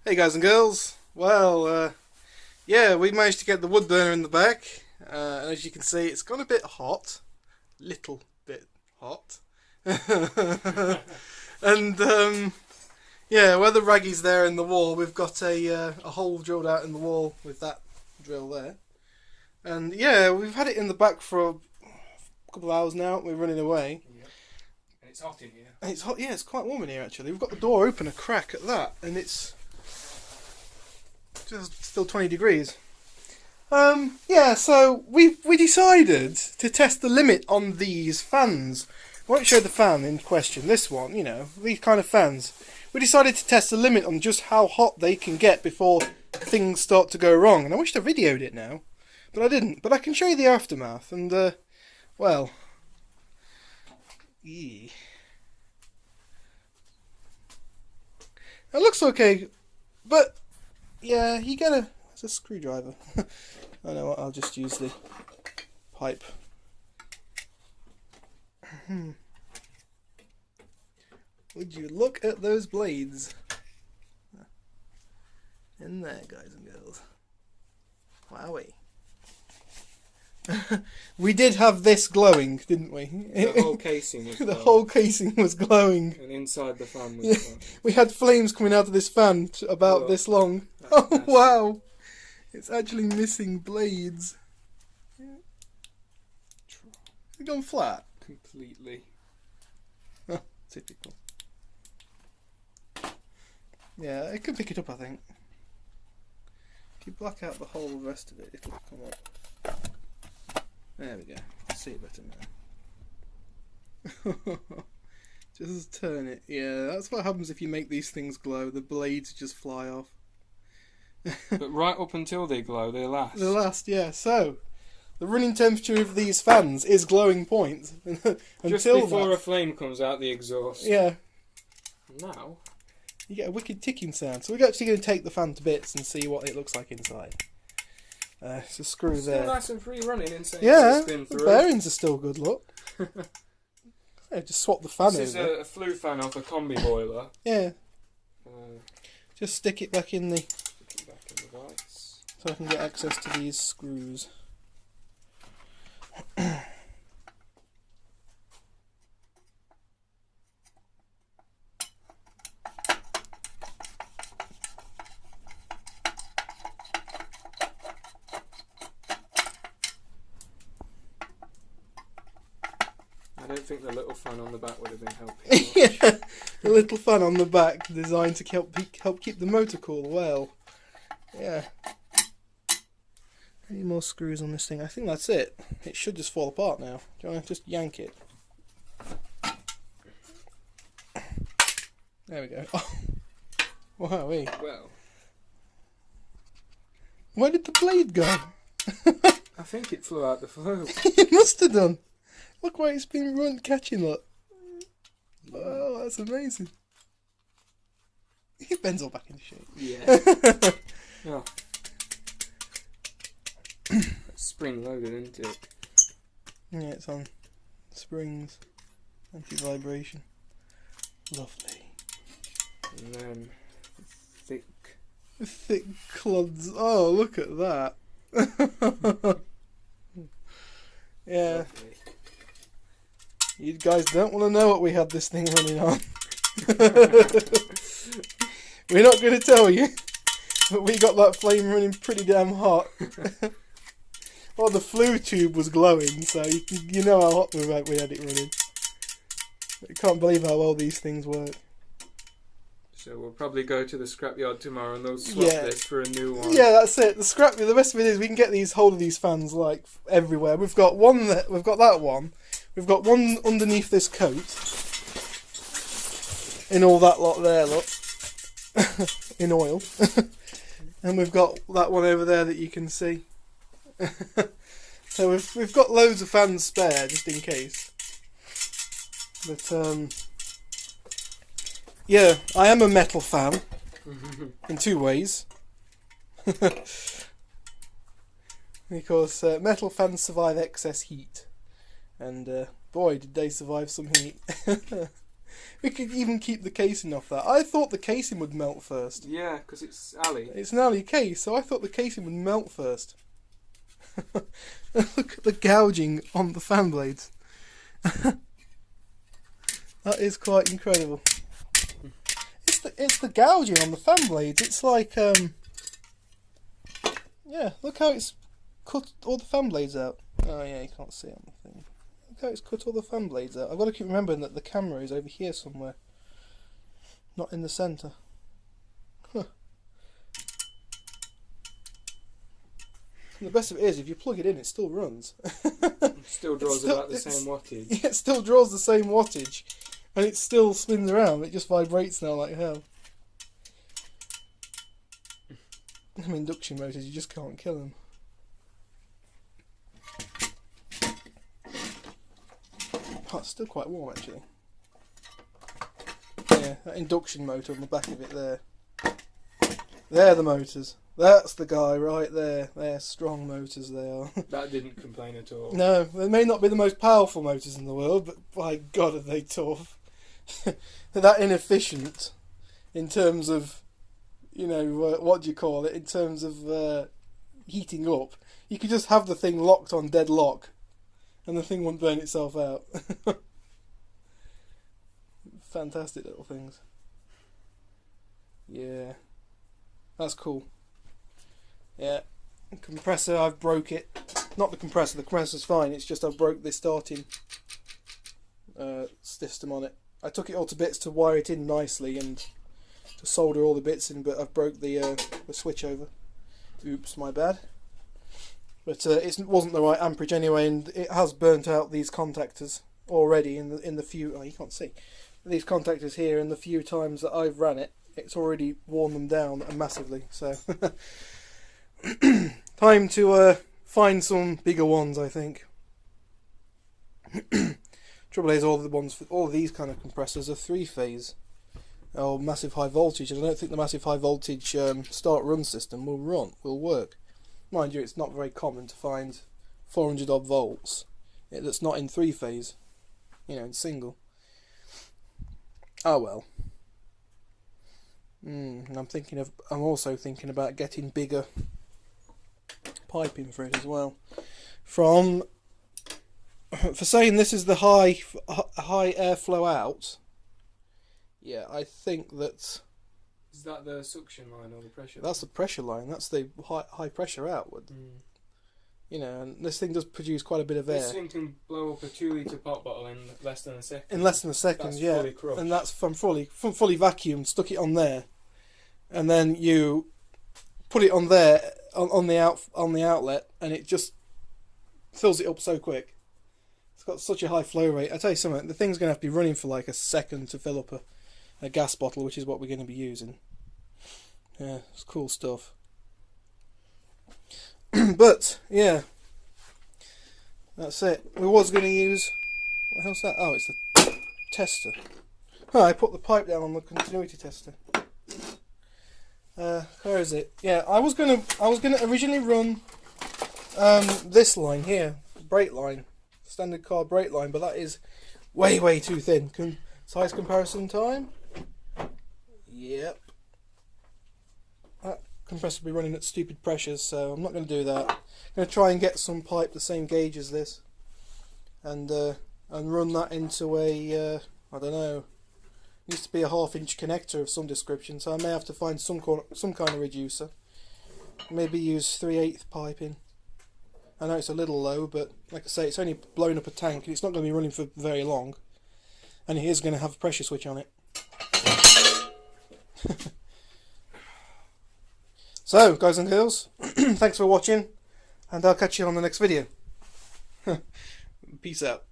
Hey guys and girls, well, yeah, we managed to get the wood burner in the back, and as you can see it's gone a bit hot, little bit hot, and yeah, where the raggy's there in the wall, we've got a hole drilled out in the wall with that drill there, and yeah, we've had it in the back for a couple of hours now, we're running away. Yeah. And it's hot in here. And it's hot, yeah, it's quite warm in here actually. We've got the door open a crack at that, and it's just still 20 degrees. Yeah, so we decided to test the limit on these fans. I won't show the fan in question, this one, you know, these kind of fans. We decided to test the limit on just how hot they can get before things start to go wrong. And I wished I videoed it now, but I didn't. But I can show you the aftermath, and, well... Yeah. It looks okay, but... yeah, you gotta... It's a screwdriver. I know what, I'll just use the pipe. Would you look at those blades? In there, guys and girls. Wowee. We did have this glowing, didn't we? The whole casing was glowing. The whole casing was glowing. And inside the fan was glowing. We had flames coming out of this fan about this long. Oh, wow! It's actually missing blades. It's gone flat. Completely. Oh, typical. Yeah, I could pick it up, I think. If you black out the whole rest of it, it'll come up. There we go. I see it better now. Just turn it. Yeah, that's what happens if you make these things glow. The blades just fly off. But right up until they glow, they last. They last, yeah. So, the running temperature of these fans is glowing point. Just before a flame comes out the exhaust. Yeah. Now you get a wicked ticking sound. So we're actually going to take the fan to bits and see what it looks like inside. It's a screw still there. nice and free running inside. Yeah, spin the through. bearings are still good, look. Yeah, just swap the fan This is over. a Flue fan off a combi boiler. Yeah. Uh, Just stick it back in the... Stick it back in the vise. so I can get access to these screws. I don't think the little fan on the back would have been helping. Yeah, a little fan on the back designed to help keep the motor cool. Well, yeah. Any more screws on this thing? I think that's it. It should just fall apart now. Do you want to just yank it? There we go. Oh. Wowee. Well, Where did the blade go? I think it flew out the flue. It must have done. Look where it's been catching, look. Oh, that's amazing. It bends all back into shape. Yeah. Oh. It's spring loaded, isn't it? Yeah, it's on springs, anti-vibration. Lovely. And then Thick clods. Oh, look at that. Yeah. Lovely. You guys don't want to know what we had this thing running on. We're not going to tell you. But we got that flame running pretty damn hot. Well, the Flue tube was glowing, so you know how hot we had it running. I can't believe how well these things work. So we'll probably go to the scrapyard tomorrow and they'll swap this for a new one. Yeah, that's it. The rest of it is we can get hold of these fans like everywhere. We've got that one. We've got one underneath this coat. In all that lot there, look. In oil. And we've got that one over there that you can see. So we've got loads of fans spare just in case. But yeah, I am a metal fan in two ways. Because metal fans survive excess heat, and boy did they survive some heat. We could even keep the casing off that. I thought the casing would melt first. Yeah, because it's alley. It's an alley case, so I thought the casing would melt first. Look at the gouging on the fan blades. That is quite incredible. It's the gouging on the fan blades. It's like yeah, look how it's cut all the fan blades out. Oh yeah, you can't see it on the thing. Look how it's cut all the fan blades out. I've got to keep remembering that the camera is over here somewhere, not in the centre. Huh. And the best of it is, if you plug it in, it still runs. It still draws about the same wattage. Yeah, it still draws the same wattage, and it still spins around. It just vibrates now like hell. Them induction motors, you just can't kill them. Oh, it's still quite warm actually. Yeah, that induction motor on the back of it there. They're the motors. That's the guy right there. They're strong motors they are. That didn't complain at all. No, they may not be the most powerful motors in the world, but by God are they tough. They're that inefficient in terms of, you know, what do you call it, in terms of heating up. You could just have the thing locked on dead lock and the thing won't burn itself out. Fantastic little things. Yeah, that's cool. Yeah, compressor, I've broke it. Not the compressor's fine, it's just I've broke the starting system on it. I took it all to bits to wire it in nicely and to solder all the bits in, but I've broke the switch over. Oops, my bad. But it wasn't the right amperage anyway, and it has burnt out these contactors already in the few. Oh, you can't see these contactors here. In the few times that I've ran it, it's already worn them down massively. So time to find some bigger ones, I think. Trouble is, all of these kind of compressors are 3-phase. Oh, massive high voltage, and I don't think the massive high voltage start-run system will work. Mind you, it's not very common to find 400 odd volts that's not in 3-phase, you know, in single. Oh well. And I'm also thinking about getting bigger piping for it as well. For saying this is the high airflow out. Yeah, I think that. Is that the suction line or the pressure? That's the pressure line. That's the high pressure outward. You know, and this thing does produce quite a bit of air. This thing can blow up a 2-litre pop bottle in less than a second. In less than a second, that's yeah. Fully crushed. And that's from fully vacuumed, stuck it on there, and then you put it on there on the outlet, and it just fills it up so quick. It's got such a high flow rate. I tell you something, the thing's going to have to be running for like a second to fill up a gas bottle, which is what we're going to be using. Yeah, it's cool stuff. But yeah, that's it. We was going to use, what the hell's that? Oh, it's the tester. Oh, I put the pipe down on the continuity tester. Where is it? Yeah, I was gonna originally run this line here, brake line, standard car brake line, but that is way too thin. Size comparison time. Yep. That compressor will be running at stupid pressures, so I'm not going to do that. I'm going to try and get some pipe the same gauge as this, and run that into a I don't know. Used to be a 1/2-inch connector of some description, so I may have to find some kind of reducer. Maybe use 3/8 piping. I know it's a little low, but like I say, it's only blowing up a tank, and it's not going to be running for very long. And it is going to have a pressure switch on it. So, guys and girls, thanks for watching, and I'll catch you on the next video. Peace out.